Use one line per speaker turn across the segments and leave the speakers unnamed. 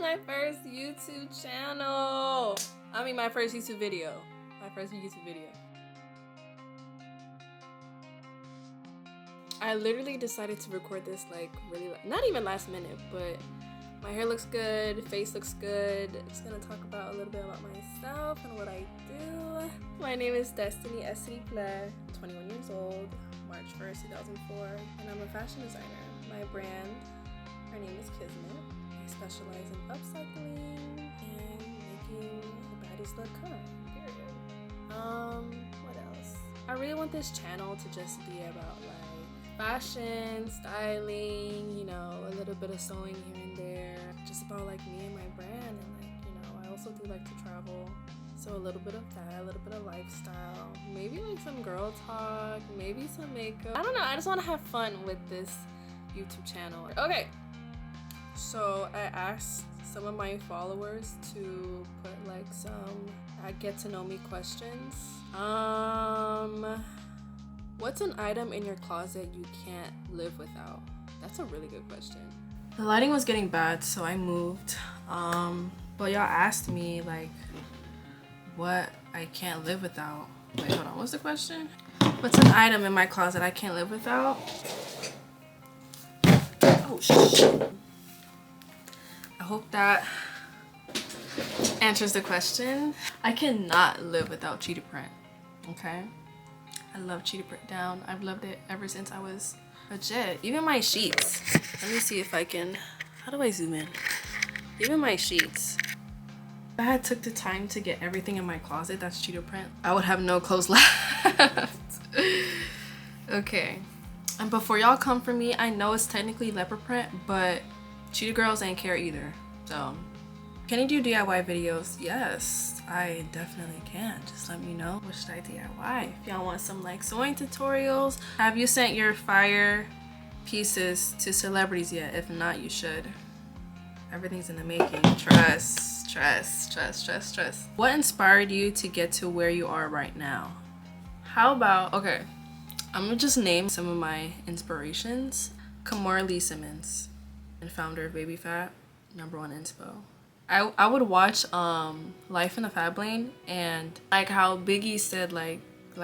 my first YouTube channel. I mean, my first YouTube video. I literally decided to record this like really, not even last minute, but my hair looks good, face looks good. Just gonna talk about a little bit about myself and what I do. My name is Destiny Esriple, 21 years old, March 1st, 2004, and I'm a fashion designer. My brand, her name is Kismet. I specialize in upcycling and making the baddies look current, period. What else? I really want this channel to just be about like fashion, styling, you know, a little bit of sewing here and there, just about like me and my brand. And like, you know, I also do like to travel, so a little bit of that, a little bit of lifestyle, maybe like some girl talk, maybe some makeup. I don't know, I just want to have fun with this YouTube channel. Okay, so I asked some of my followers to put like some get to know me questions. What's an item in your closet you can't live without? That's a really good question. The lighting was getting bad, so I moved. But y'all asked me like what I can't live without. Wait, hold on, what's the question? What's an item in my closet I can't live without? Oh shit. I hope that answers the question. I cannot live without cheetah print, okay? I love cheetah print down. I've loved it ever since I was legit. Even my sheets. Let me see if I can, how do I zoom in? Even my sheets. If I had took the time to get everything in my closet that's cheetah print, I would have no clothes left. Okay. And before y'all come for me, I know it's technically leopard print, but cheetah girls ain't care either. So, can you do DIY videos? Yes, I definitely can. Just let me know. What should I DIY? If y'all want some like sewing tutorials. Have you sent your fire pieces to celebrities yet? If not, you should. Everything's in the making. Trust, trust, trust, trust, trust. What inspired you to get to where you are right now? How about, okay, I'm gonna just name some of my inspirations. Kamora Lee Simmons, and founder of Baby Fat, #1 inspo. I would watch Life in the Fab Lane, and like how Biggie said like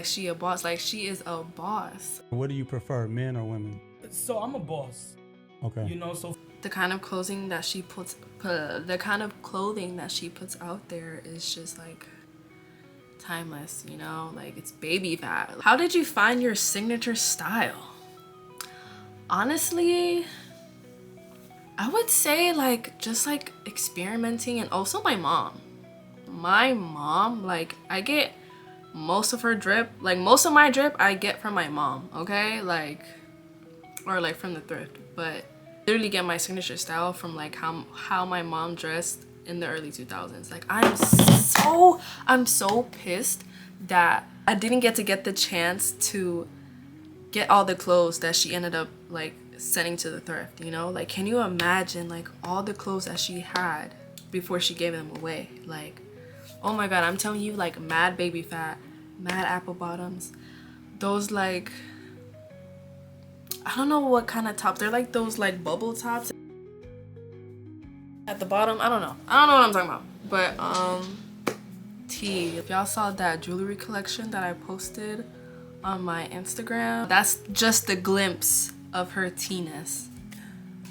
she a boss, like she is a boss.
What do you prefer, men or women?
So I'm a boss.
Okay.
You know, so
The kind of clothing that she puts out there is just like timeless, you know, like it's Baby Fat. How did you find your signature style? Honestly, I would say like just like experimenting, and also my mom. My mom, like I get most of her drip, like most of my drip I get from my mom, okay? Like, or like from the thrift, but literally get my signature style from like how my mom dressed in the early 2000s. Like I'm so pissed that I didn't get the chance to get all the clothes that she ended up like sending to the thrift, you know? Like, can you imagine like all the clothes that she had before she gave them away? Like, oh my god, I'm telling you, like mad Baby Fat, mad apple bottoms, those like, I don't know what kind of tops, they're like those like bubble tops at the bottom. I don't know what I'm talking about, but T, if y'all saw that jewelry collection that I posted on my Instagram, that's just a glimpse of her T-ness.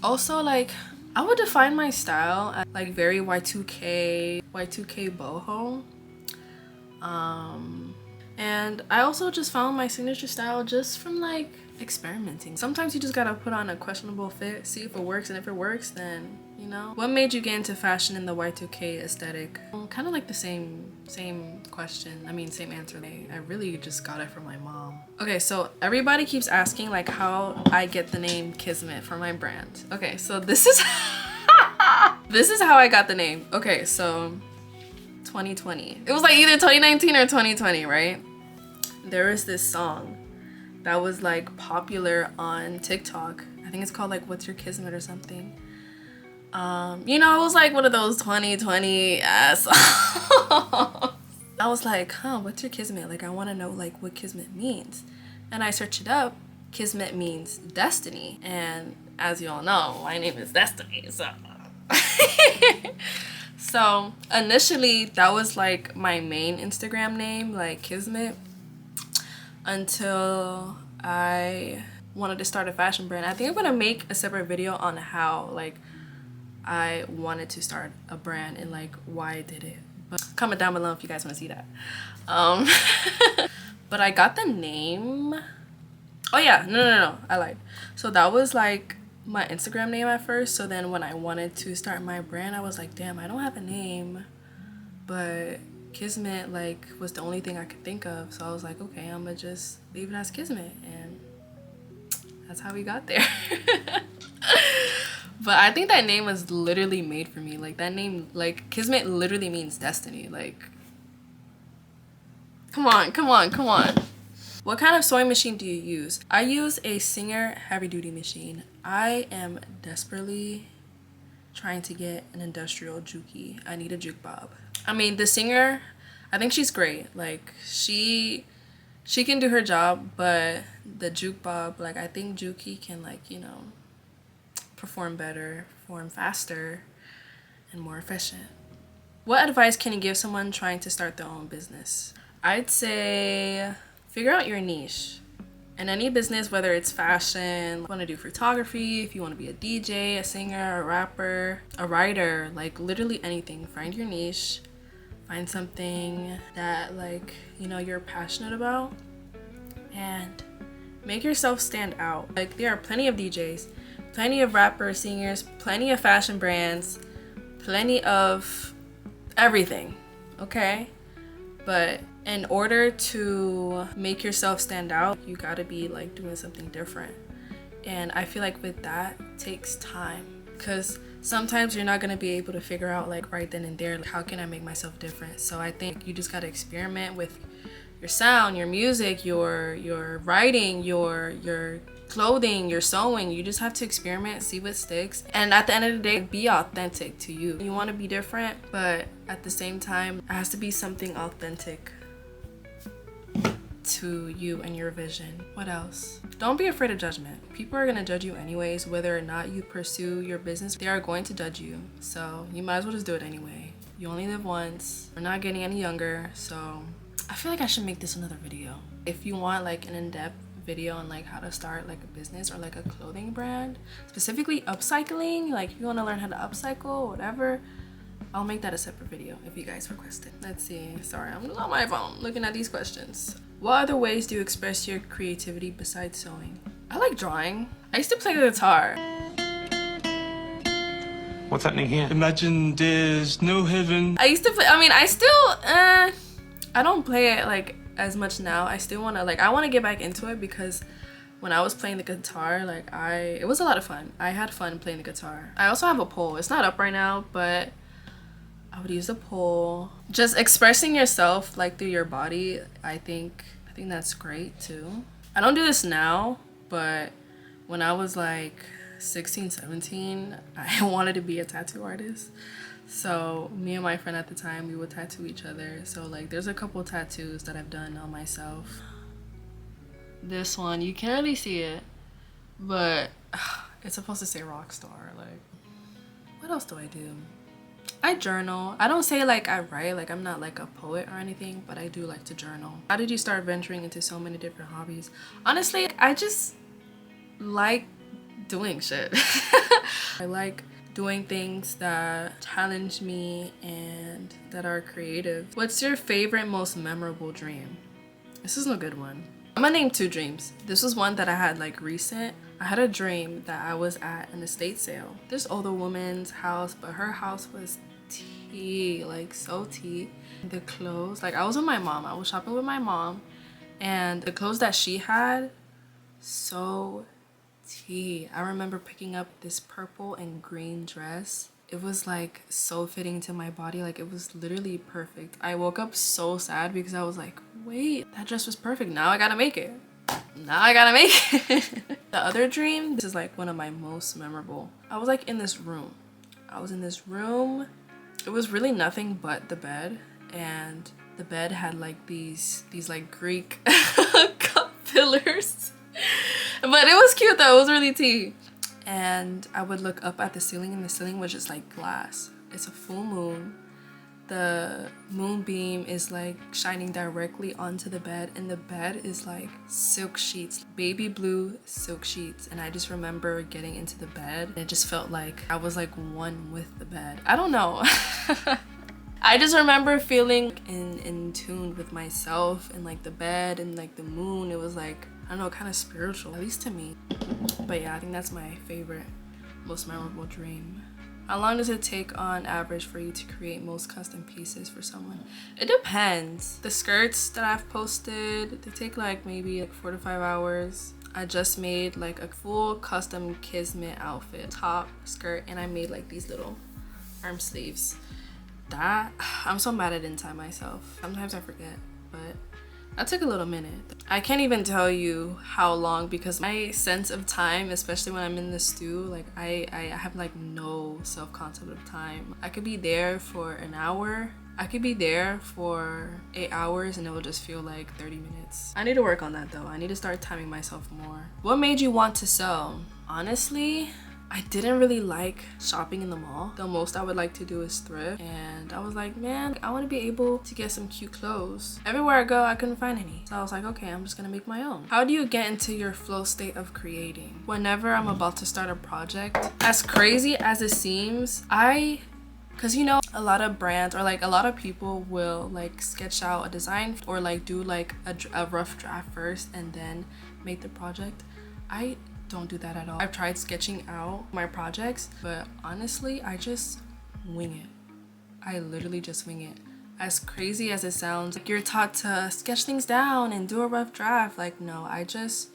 Also, like, I would define my style as like very Y2K boho. And I also just found my signature style just from like experimenting. Sometimes you just gotta put on a questionable fit, see if it works, and if it works, then, you know. What made you get into fashion in the Y2K aesthetic? Kind of like the same question, I mean same answer. I really just got it from my mom. Okay, so everybody keeps asking like how I get the name Kismet for my brand. Okay, so this is this is how I got the name. Okay, so 2020, it was like either 2019 or 2020, right? There is this song that was like popular on TikTok. I think it's called like What's Your Kismet or something. You know, it was like one of those 2020 ass songs. I was like, what's your Kismet? Like, I want to know like what Kismet means. And I searched it up. Kismet means destiny, and as you all know, my name is Destiny, so So initially that was like my main Instagram name, like Kismet, until I wanted to start a fashion brand. I think I'm gonna make a separate video on how like I wanted to start a brand and like why I did it. But comment down below if you guys want to see that. But I got the name. Oh yeah, no, I lied. So that was like my Instagram name at first. So then when I wanted to start my brand, I was like, damn, I don't have a name. But Kismet like was the only thing I could think of. So I was like, okay, I'm gonna just leave it as Kismet, and that's how we got there. But I think that name was literally made for me. Like that name, like Kismet literally means destiny. Like, come on. What kind of sewing machine do you use? I use a Singer heavy duty machine. I am desperately trying to get an industrial juki. I need a juke bob. I mean, the Singer, I think she's great. Like she can do her job, but the juke bob, like I think juki can, like, you know, perform better, perform faster, and more efficient. What advice can you give someone trying to start their own business? I'd say figure out your niche. In any business, whether it's fashion, you want to do photography, if you want to be a DJ, a singer, a rapper, a writer, like literally anything, find your niche. Find something that, like, you know, you're passionate about and make yourself stand out. Like there are plenty of DJs, plenty of rappers, singers, plenty of fashion brands, plenty of everything, okay? But in order to make yourself stand out, you gotta be like doing something different. And I feel like with that, it takes time, because sometimes you're not gonna be able to figure out like right then and there, like, how can I make myself different? So I think you just gotta experiment with your sound, your music, your writing, your clothing, your sewing. You just have to experiment, see what sticks, and at the end of the day, be authentic to you. You want to be different, but at the same time, it has to be something authentic to you and your vision. What else? Don't be afraid of judgment. People are gonna judge you anyways, whether or not you pursue your business. They are going to judge you, so you might as well just do it anyway. You only live once. We're not getting any younger, so I feel like I should make this another video. If you want like an in-depth video on like how to start like a business or like a clothing brand, specifically upcycling, like if you want to learn how to upcycle, whatever, I'll make that a separate video if you guys request it. Let's see. Sorry, I'm on my phone looking at these questions. What other ways do you express your creativity besides sewing? I like drawing. I used to play the guitar.
What's happening here?
Imagine there's no heaven.
I used to play, I mean, I still, I don't play it like as much now. I still want to, like, I want to get back into it, because when I was playing the guitar, like it was a lot of fun. I had fun playing the guitar. I also have a pole. It's not up right now, but I would use a pole. Just expressing yourself like through your body, I think that's great too. I don't do this now, but when I was like 16, 17, I wanted to be a tattoo artist. So me and my friend at the time, we would tattoo each other. So like there's a couple tattoos that I've done on myself. This one, you can't really see it, but it's supposed to say rock star. Like, what else do I do? I journal. I don't say like I write, like I'm not like a poet or anything, but I do like to journal. How did you start venturing into so many different hobbies? Honestly, I just like doing shit. I like doing things that challenge me and that are creative. What's your favorite, most memorable dream? This is a good one. I'm gonna name two dreams. This was one that I had like recent. I had a dream that I was at an estate sale. This older woman's house, but her house was tea, like so tea. The clothes, like I was with my mom. I was shopping with my mom, and the clothes that she had, so tea. I remember picking up this purple and green dress. It was like so fitting to my body, like it was literally perfect. I woke up so sad because I was like, wait, that dress was perfect. Now I gotta make it. The other dream, this is like one of my most memorable. I was like in this room. It was really nothing but the bed, and the bed had like these like Greek cup pillars. But it was cute though, it was really tea. and I would look up at the ceiling, and the ceiling was just like glass. It's a full moon. The moonbeam is like shining directly onto the bed, and the bed is like silk sheets, baby blue silk sheets. And I just remember getting into the bed, and it just felt like I was like one with the bed. I don't know. I just remember feeling in tune with myself and like the bed and like the moon. It was like, I don't know, kind of spiritual, at least to me. But yeah, I think that's my favorite, most memorable dream. How long does it take on average for you to create most custom pieces for someone? It depends. The skirts that I've posted, they take like maybe like 4 to 5 hours. I just made like a full custom Kismet outfit, top, skirt, and I made like these little arm sleeves. That, I'm so mad I didn't tie myself. Sometimes I forget, but that took a little minute. I can't even tell you how long, because my sense of time, especially when I'm in the stew, like I have like no self-concept of time. I could be there for an hour. I could be there for 8 hours and it will just feel like 30 minutes. I need to work on that though. I need to start timing myself more. What made you want to sew? Honestly, I didn't really like shopping in the mall. The most I would like to do is thrift. And I was like, man, I want to be able to get some cute clothes. Everywhere I go, I couldn't find any. So I was like, okay, I'm just gonna make my own. How do you get into your flow state of creating? Whenever I'm about to start a project, as crazy as it seems, because you know, a lot of brands or like a lot of people will like sketch out a design or like do like a rough draft first and then make the project. I don't do that at all. I've tried sketching out my projects, but honestly, I just wing it. I literally just wing it. As crazy as it sounds, like you're taught to sketch things down and do a rough draft. Like, no, I just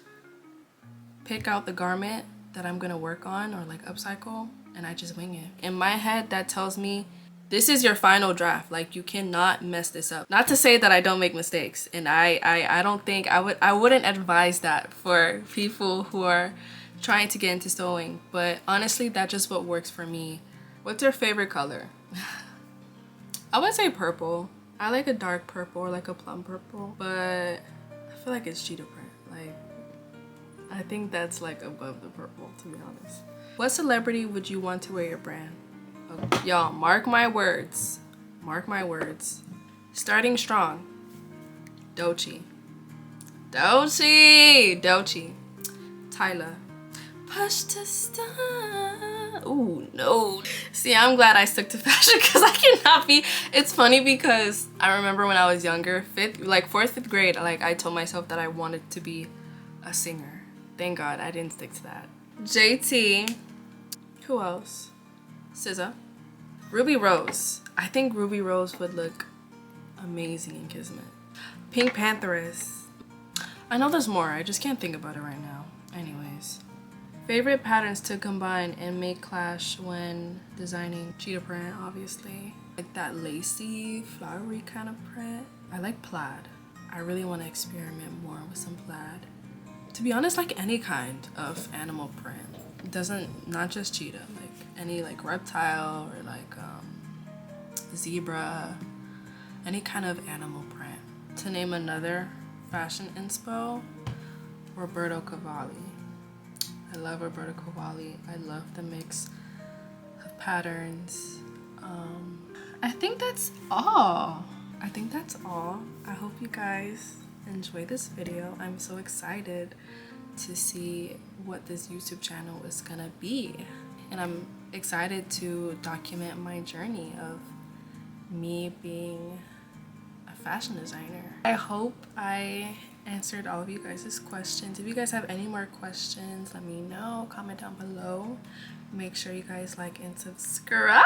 pick out the garment that I'm gonna work on or like upcycle, and I just wing it. In my head, that tells me this is your final draft. Like, you cannot mess this up. Not to say that I don't make mistakes, and I don't think I wouldn't advise that for people who are trying to get into sewing, but honestly, that's just what works for me. What's your favorite color? I would say purple. I like a dark purple or like a plum purple, but I feel like it's cheetah print. Like, I think that's like above the purple, to be honest. What celebrity would you want to wear your brand? Okay. Y'all, mark my words. Mark my words. Starting strong. Doechii. Tyler. Push to start. Ooh, no. See, I'm glad I stuck to fashion because I cannot be. It's funny because I remember when I was younger, fourth, fifth grade, like I told myself that I wanted to be a singer. Thank God I didn't stick to that. JT. Who else? SZA. Ruby Rose. I think Ruby Rose would look amazing in Kismet. Pink Pantheress. I know there's more, I just can't think about it right now. Anyways. Favorite patterns to combine and make clash when designing? Cheetah print, obviously. Like that lacy, flowery kind of print. I like plaid. I really want to experiment more with some plaid. To be honest, like any kind of animal print. It doesn't, not just cheetah, like any like reptile or like zebra, any kind of animal print. To name another fashion inspo, Roberto Cavalli. I love Roberto Cavalli. I love the mix of patterns. I think that's all. I hope you guys enjoy this video. I'm so excited to see what this YouTube channel is gonna be. And I'm excited to document my journey of me being a fashion designer. I hope I answered all of you guys' questions. If you guys have any more questions, let me know. Comment down below. Make sure you guys like and subscribe.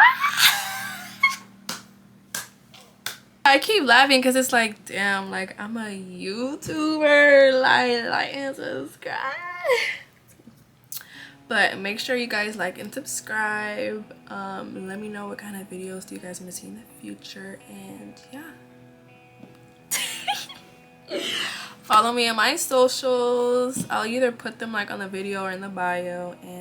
I keep laughing because it's like, damn, like I'm a YouTuber. Like and subscribe. But make sure you guys like and subscribe. Let me know what kind of videos do you guys want to see in the future, and yeah. Follow me on my socials. I'll either put them like on the video or in the bio. And